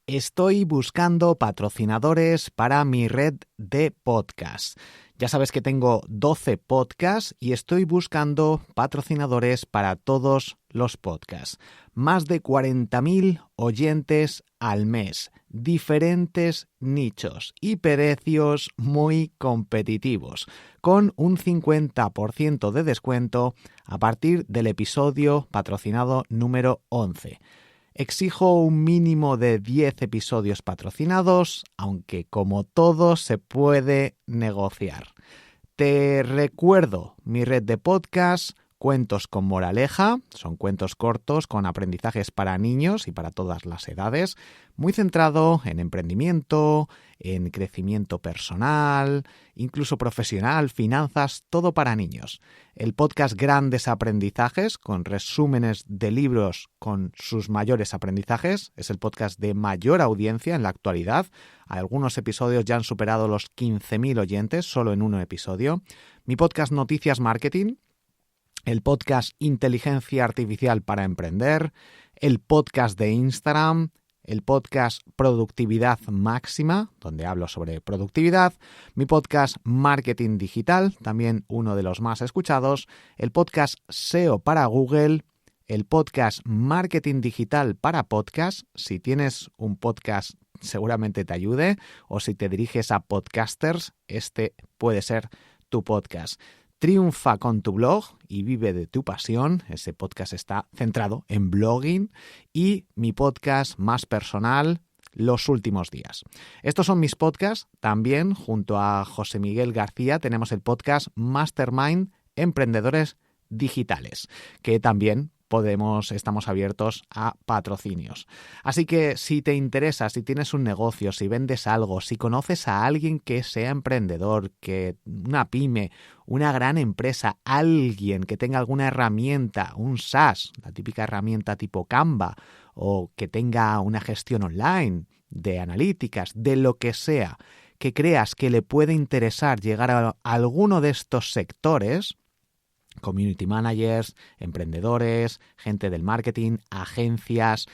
Estoy buscando patrocinadores para mi red de podcasts. Ya sabes que tengo 12 podcasts y estoy buscando patrocinadores para todos los podcasts. Más de 40.000 oyentes al mes, diferentes nichos y precios muy competitivos, con un 50% de descuento a partir del episodio patrocinado número 11. Exijo un mínimo de 10 episodios patrocinados, aunque como todo se puede negociar. Te recuerdo mi red de podcasts, Cuentos con Moraleja, son cuentos cortos con aprendizajes para niños y para todas las edades, muy centrado en emprendimiento, en crecimiento personal, incluso profesional, finanzas, todo para niños. El podcast Grandes Aprendizajes, con resúmenes de libros con sus mayores aprendizajes, es el podcast de mayor audiencia en la actualidad. Algunos episodios ya han superado los 15.000 oyentes solo en un episodio. Mi podcast Noticias Marketing, el podcast Inteligencia Artificial para Emprender, el podcast de Instagram, el podcast Productividad Máxima, donde hablo sobre productividad, mi podcast Marketing Digital, también uno de los más escuchados, el podcast SEO para Google, el podcast Marketing Digital para Podcast. Si tienes un podcast seguramente te ayude, o si te diriges a podcasters, este puede ser tu podcast. Triunfa con tu blog y vive de tu pasión. Ese podcast está centrado en blogging. Y mi podcast más personal, Los Últimos Días. Estos son mis podcasts. También, junto a José Miguel García, tenemos el podcast Mastermind Emprendedores Digitales, que también estamos abiertos a patrocinios. Así que si te interesa, si tienes un negocio, si vendes algo, si conoces a alguien que sea emprendedor, que una pyme, una gran empresa, alguien que tenga alguna herramienta, un SaaS, la típica herramienta tipo Canva, o que tenga una gestión online de analíticas, de lo que sea, que creas que le puede interesar llegar a alguno de estos sectores, community managers, emprendedores, gente del marketing, agencias,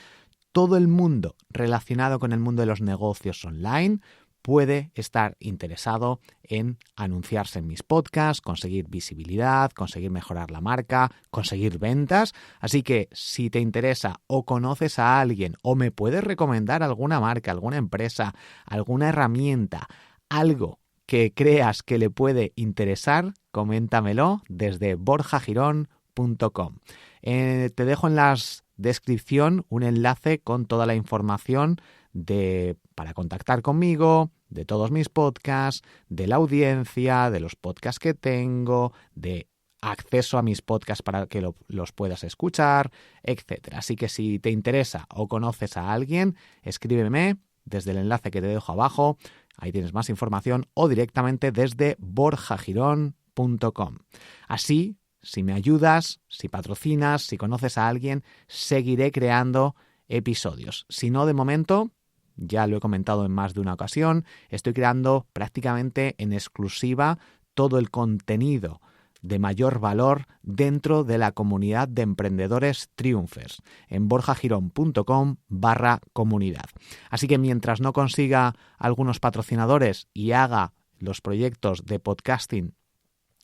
todo el mundo relacionado con el mundo de los negocios online puede estar interesado en anunciarse en mis podcasts, conseguir visibilidad, conseguir mejorar la marca, conseguir ventas. Así que si te interesa o conoces a alguien o me puedes recomendar alguna marca, alguna empresa, alguna herramienta, algo que creas que le puede interesar, coméntamelo desde borjagirón.com. Te dejo en la descripción un enlace con toda la información para contactar conmigo, de todos mis podcasts, de la audiencia, de los podcasts que tengo, de acceso a mis podcasts para que los puedas escuchar, etc. Así que si te interesa o conoces a alguien, escríbeme desde el enlace que te dejo abajo. Ahí tienes más información, o directamente desde borjagirón.com. Así, si me ayudas, si patrocinas, si conoces a alguien, seguiré creando episodios. Si no, de momento, ya lo he comentado en más de una ocasión, estoy creando prácticamente en exclusiva todo el contenido de mayor valor dentro de la comunidad de emprendedores triunfers en borjagirón.com/comunidad. Así que mientras no consiga algunos patrocinadores y haga los proyectos de podcasting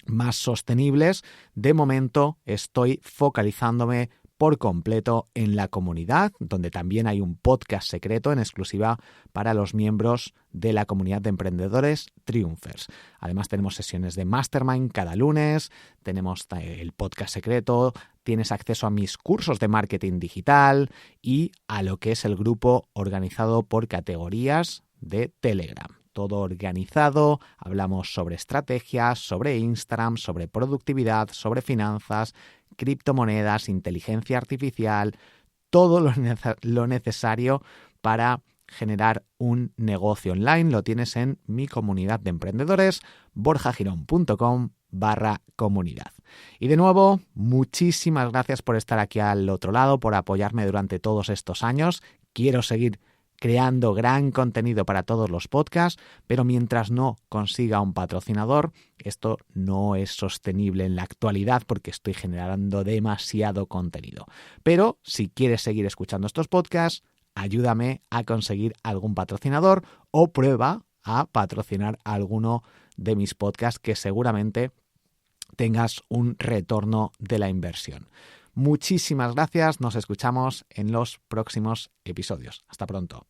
más sostenibles, de momento estoy focalizándome por completo en la comunidad, donde también hay un podcast secreto en exclusiva para los miembros de la comunidad de emprendedores triunfers. Además tenemos sesiones de Mastermind cada lunes, tenemos el podcast secreto, tienes acceso a mis cursos de marketing digital y a lo que es el grupo organizado por categorías de Telegram. Todo organizado, hablamos sobre estrategias, sobre Instagram, sobre productividad, sobre finanzas, criptomonedas, inteligencia artificial, todo lo necesario para generar un negocio online. Lo tienes en mi comunidad de emprendedores, borjagirón.com/comunidad. Y de nuevo, muchísimas gracias por estar aquí al otro lado, por apoyarme durante todos estos años. Quiero seguir creando gran contenido para todos los podcasts, pero mientras no consiga un patrocinador, esto no es sostenible en la actualidad porque estoy generando demasiado contenido. Pero si quieres seguir escuchando estos podcasts, ayúdame a conseguir algún patrocinador o prueba a patrocinar alguno de mis podcasts que seguramente tengas un retorno de la inversión. Muchísimas gracias, nos escuchamos en los próximos episodios. Hasta pronto.